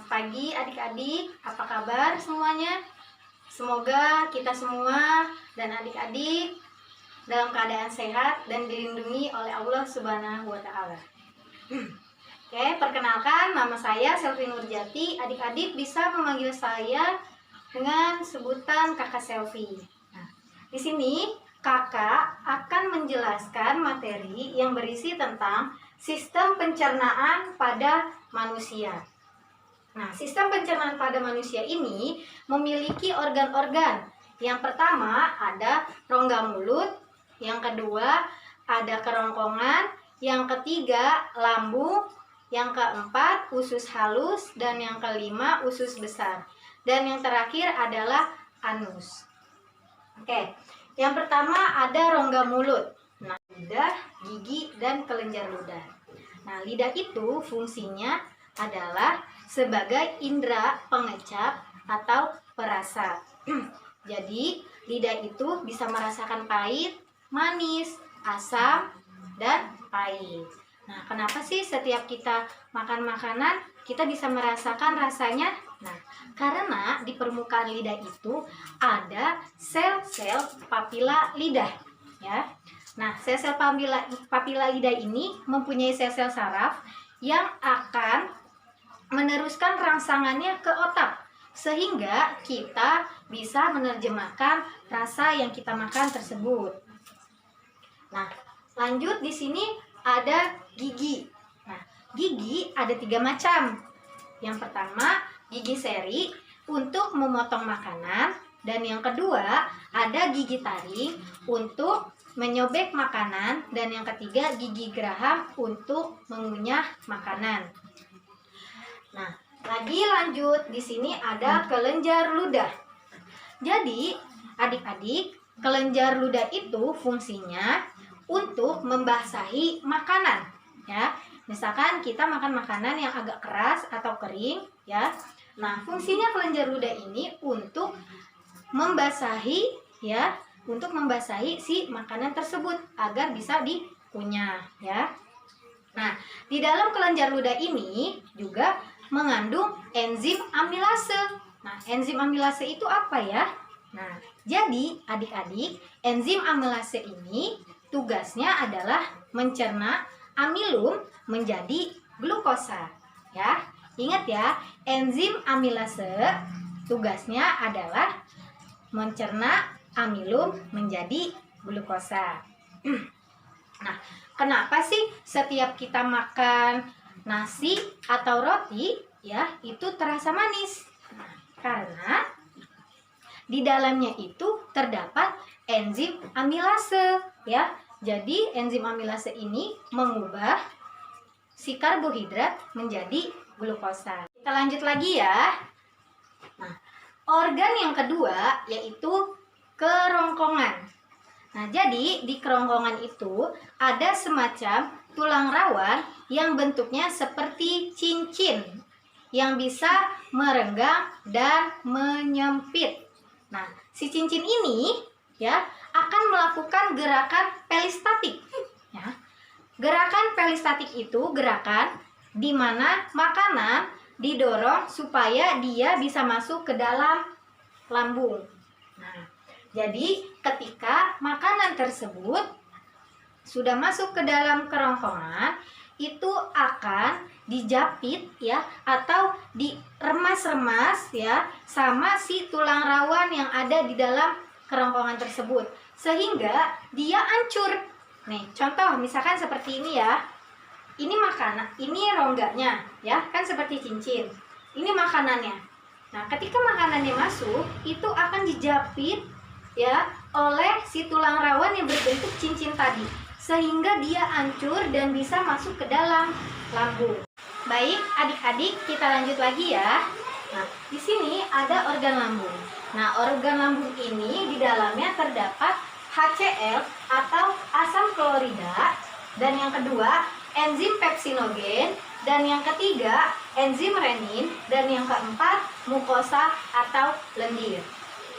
Selamat pagi adik-adik, apa kabar semuanya? Semoga kita semua dan adik-adik dalam keadaan sehat dan dilindungi oleh Allah Subhanahu wa Ta'ala. Oke, perkenalkan, nama saya Selvi Nurjati. Adik-adik bisa memanggil saya dengan sebutan Kakak Selvi. Nah, di sini Kakak akan menjelaskan materi yang berisi tentang sistem pencernaan pada manusia. Nah, sistem pencernaan pada manusia ini memiliki organ-organ. Yang pertama ada rongga mulut, yang kedua ada kerongkongan, yang ketiga lambung, yang keempat usus halus, dan yang kelima usus besar. Dan yang terakhir adalah anus. Oke, yang pertama ada rongga mulut. Nah, lidah, gigi, dan kelenjar ludah. Nah, lidah itu fungsinya adalah sebagai indera pengecap atau perasa. Jadi, lidah itu bisa merasakan pahit, manis, asam, dan pahit. Nah, kenapa sih setiap kita makan makanan, kita bisa merasakan rasanya? Nah, karena di permukaan lidah itu ada sel-sel papila lidah, ya. Nah, sel-sel papila lidah ini mempunyai sel-sel saraf yang akan meneruskan rangsangannya ke otak, sehingga kita bisa menerjemahkan rasa yang kita makan tersebut. Nah, lanjut di sini ada gigi. Nah, gigi ada 3 macam. Yang pertama, gigi seri untuk memotong makanan, dan yang kedua ada gigi taring untuk menyobek makanan, dan yang ketiga gigi geraham untuk mengunyah makanan. Nah, lagi lanjut di sini ada kelenjar ludah. Jadi, adik-adik, kelenjar ludah itu fungsinya untuk membasahi makanan, ya. Misalkan kita makan makanan yang agak keras atau kering, ya. Nah, fungsinya kelenjar ludah ini untuk membasahi, ya, untuk membasahi si makanan tersebut agar bisa dikunyah, ya. Nah, di dalam kelenjar ludah ini juga mengandung enzim amilase. Nah, enzim amilase itu apa ya? Nah, jadi adik-adik, enzim amilase ini tugasnya adalah mencerna amilum menjadi glukosa, ya. Ingat ya, enzim amilase tugasnya adalah mencerna amilum menjadi glukosa. Nah, kenapa sih setiap kita makan nasi atau roti, ya, itu terasa manis? Nah, karena di dalamnya itu terdapat enzim amilase, ya. Jadi enzim amilase ini mengubah si karbohidrat menjadi glukosa. Kita lanjut lagi ya. Nah, organ yang kedua yaitu kerongkongan. Nah, jadi di kerongkongan itu ada semacam tulang rawan yang bentuknya seperti cincin yang bisa merenggang dan menyempit. Nah, si cincin ini, ya, akan melakukan gerakan peristatik, ya. Gerakan peristatik itu gerakan di mana makanan didorong supaya dia bisa masuk ke dalam lambung. Nah, jadi ketika makanan tersebut sudah masuk ke dalam kerongkongan, itu akan dijapit, ya, atau diremas-remas, ya, sama si tulang rawan yang ada di dalam kerongkongan tersebut, sehingga dia hancur. Nih, contoh misalkan seperti ini ya. Ini makanan, ini rongganya, ya, kan seperti cincin. Ini makanannya. Nah, ketika makanannya masuk, itu akan dijapit, ya, oleh si tulang rawan yang berbentuk cincin tadi, sehingga dia hancur dan bisa masuk ke dalam lambung. Baik, adik-adik, kita lanjut lagi ya. Nah, di sini ada organ lambung. Nah, organ lambung ini di dalamnya terdapat HCl atau asam klorida, dan yang kedua enzim pepsinogen, dan yang ketiga enzim renin, dan yang keempat mukosa atau lendir.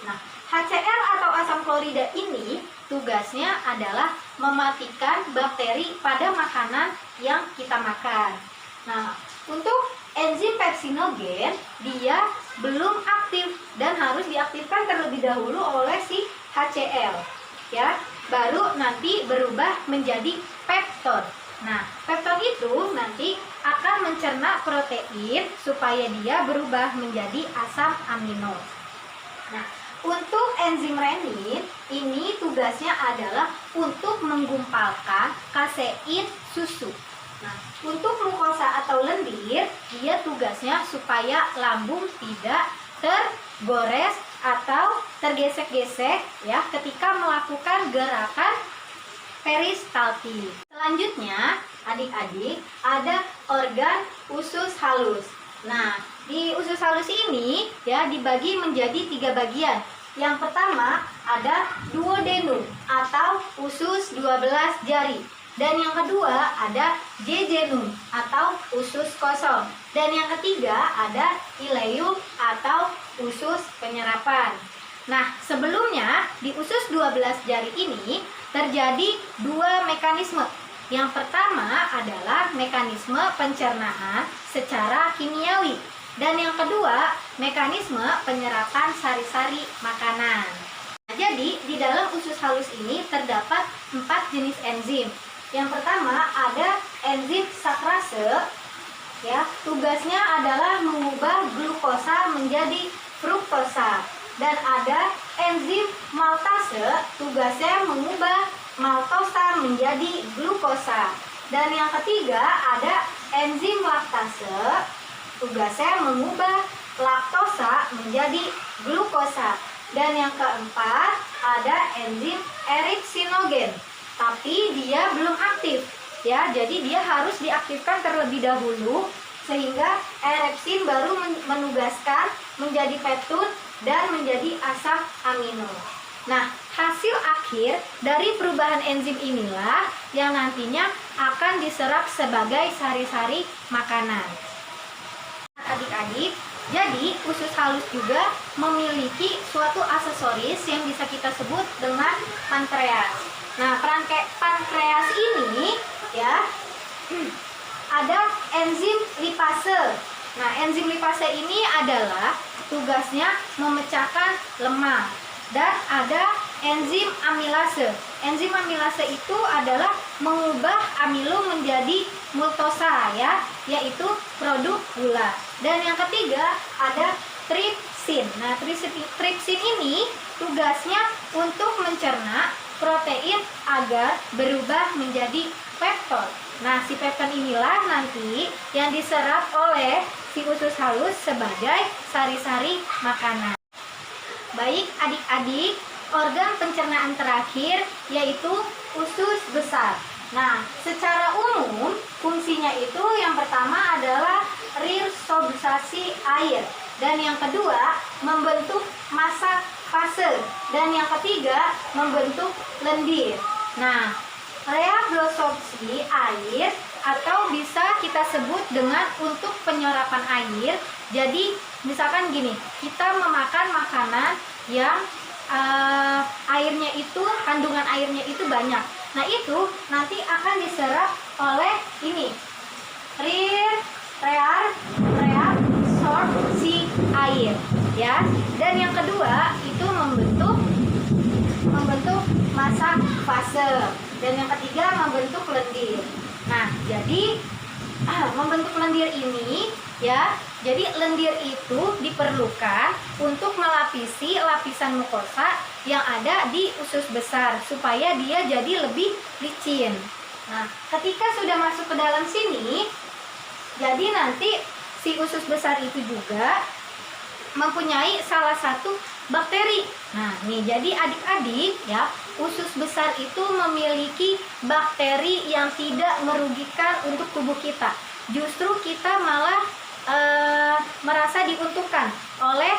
Nah, HCl atau asam klorida ini tugasnya adalah mematikan bakteri pada makanan yang kita makan. Nah, untuk enzim pepsinogen dia belum aktif dan harus diaktifkan terlebih dahulu oleh si HCl, ya. Baru nanti berubah menjadi pepton. Nah, pepton itu nanti akan mencerna protein supaya dia berubah menjadi asam amino. Nah, untuk enzim renin ini tugasnya adalah untuk menggumpalkan kasein susu. Nah, untuk mukosa atau lendir, dia tugasnya supaya lambung tidak tergores atau tergesek-gesek ya ketika melakukan gerakan peristaltik. Selanjutnya, adik-adik, ada organ usus halus. Nah, di usus halus ini ya dibagi menjadi 3 bagian. Yang pertama ada duodenum atau usus 12 jari. Dan yang kedua ada jejunum atau usus kosong. Dan yang ketiga ada ileum atau usus penyerapan. Nah, sebelumnya di usus 12 jari ini terjadi 2 mekanisme. Yang pertama adalah mekanisme pencernaan secara kimiawi. Dan yang kedua, mekanisme penyerapan sari-sari makanan. Nah, jadi di dalam usus halus ini terdapat 4 jenis enzim. Yang pertama ada enzim sakrase, ya, tugasnya adalah mengubah glukosa menjadi fruktosa. Dan ada enzim maltase, tugasnya mengubah maltosa menjadi glukosa. Dan yang ketiga ada enzim laktase, tugasnya mengubah laktosa menjadi glukosa. Dan yang keempat ada enzim eriksinogen, tapi dia belum aktif ya, jadi dia harus diaktifkan terlebih dahulu sehingga erepsin baru menugaskan menjadi peptun dan menjadi asam amino. Nah, hasil akhir dari perubahan enzim inilah yang nantinya akan diserap sebagai sari-sari makanan. Adik-adik, jadi usus halus juga memiliki suatu aksesoris yang bisa kita sebut dengan pankreas. Nah, pankreas ini ya ada enzim lipase. Nah, enzim lipase ini adalah tugasnya memecahkan lemak. Dan ada enzim amilase. Enzim amilase itu adalah mengubah amilo menjadi multosa ya, yaitu produk gula. Dan yang ketiga ada tripsin. Nah, tripsin ini tugasnya untuk mencerna protein agar berubah menjadi pepton. Nah, si pepton inilah nanti yang diserap oleh si usus halus sebagai sari-sari makanan. Baik adik-adik, organ pencernaan terakhir yaitu usus besar. Nah, secara umum fungsinya itu yang pertama adalah resorbusasi air, dan yang kedua membentuk massa fase, dan yang ketiga membentuk lendir. Nah, reabsorpsi air atau bisa kita sebut dengan untuk penyerapan air. Jadi misalkan gini, kita memakan makanan yang airnya itu, kandungan airnya itu banyak. Nah, itu nanti akan diserap oleh ini reabsorpsi air ya. Dan yang kedua itu membentuk massa fase, dan yang ketiga membentuk lendir. Nah, jadi membentuk lendir ini ya, jadi lendir itu diperlukan untuk melapisi lapisan mukosa yang ada di usus besar supaya dia jadi lebih licin. Nah, ketika sudah masuk ke dalam sini, jadi nanti si usus besar itu juga mempunyai salah satu bakteri. Nah, nih jadi adik-adik ya, usus besar itu memiliki bakteri yang tidak merugikan untuk tubuh kita. Justru kita malah merasa diuntungkan oleh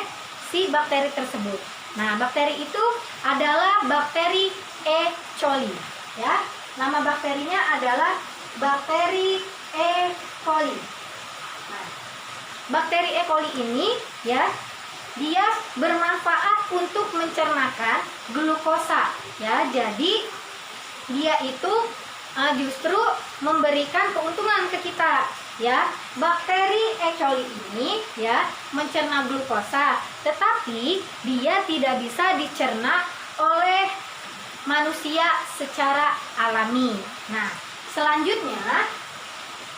si bakteri tersebut. Nah, bakteri itu adalah bakteri E. coli ya. Nama bakterinya adalah bakteri E. coli. Nah, bakteri E. coli ini ya, dia bermanfaat untuk mencernakan glukosa ya. Jadi dia itu justru memberikan keuntungan ke kita ya, bakteri E. coli ini ya mencerna glukosa, tetapi dia tidak bisa dicerna oleh manusia secara alami. Nah, selanjutnya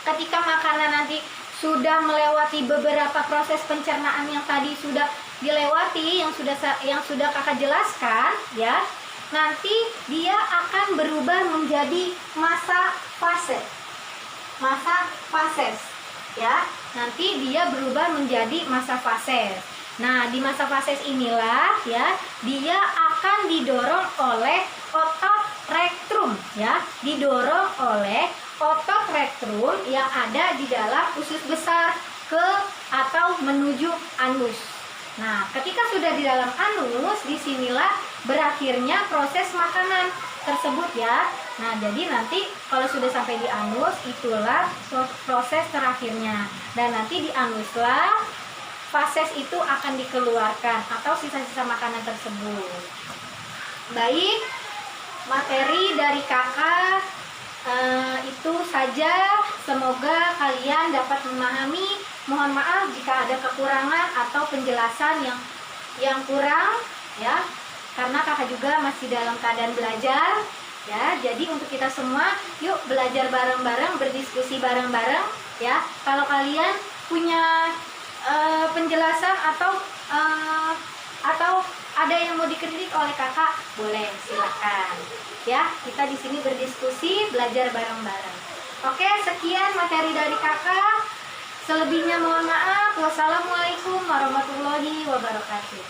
ketika makanan nanti sudah melewati beberapa proses pencernaan yang tadi sudah dilewati, yang sudah kakak jelaskan ya, nanti dia akan berubah menjadi masa fases ya, nanti dia berubah menjadi masa fases. Nah, di masa fases inilah ya dia akan didorong oleh otot rektrum ya, didorong oleh otot rektrum yang ada di dalam usus besar ke atau menuju anus. Nah, ketika sudah di dalam anus, disinilah berakhirnya proses makanan tersebut ya. Nah, jadi nanti kalau sudah sampai di anus, itulah proses terakhirnya. Dan nanti di anuslah fases itu akan dikeluarkan atau sisa-sisa makanan tersebut. Baik, materi dari kakak itu saja. Semoga kalian dapat memahami. Mohon maaf jika ada kekurangan atau penjelasan yang kurang ya, karena kakak juga masih dalam keadaan belajar ya. Jadi untuk kita semua, yuk belajar bareng-bareng, berdiskusi bareng-bareng ya. Kalau kalian punya penjelasan atau ada yang mau dikritik oleh kakak, boleh, silakan ya. Kita di sini berdiskusi, belajar bareng-bareng. Oke, sekian materi dari kakak. Selebihnya mohon maaf. Wassalamualaikum warahmatullahi wabarakatuh.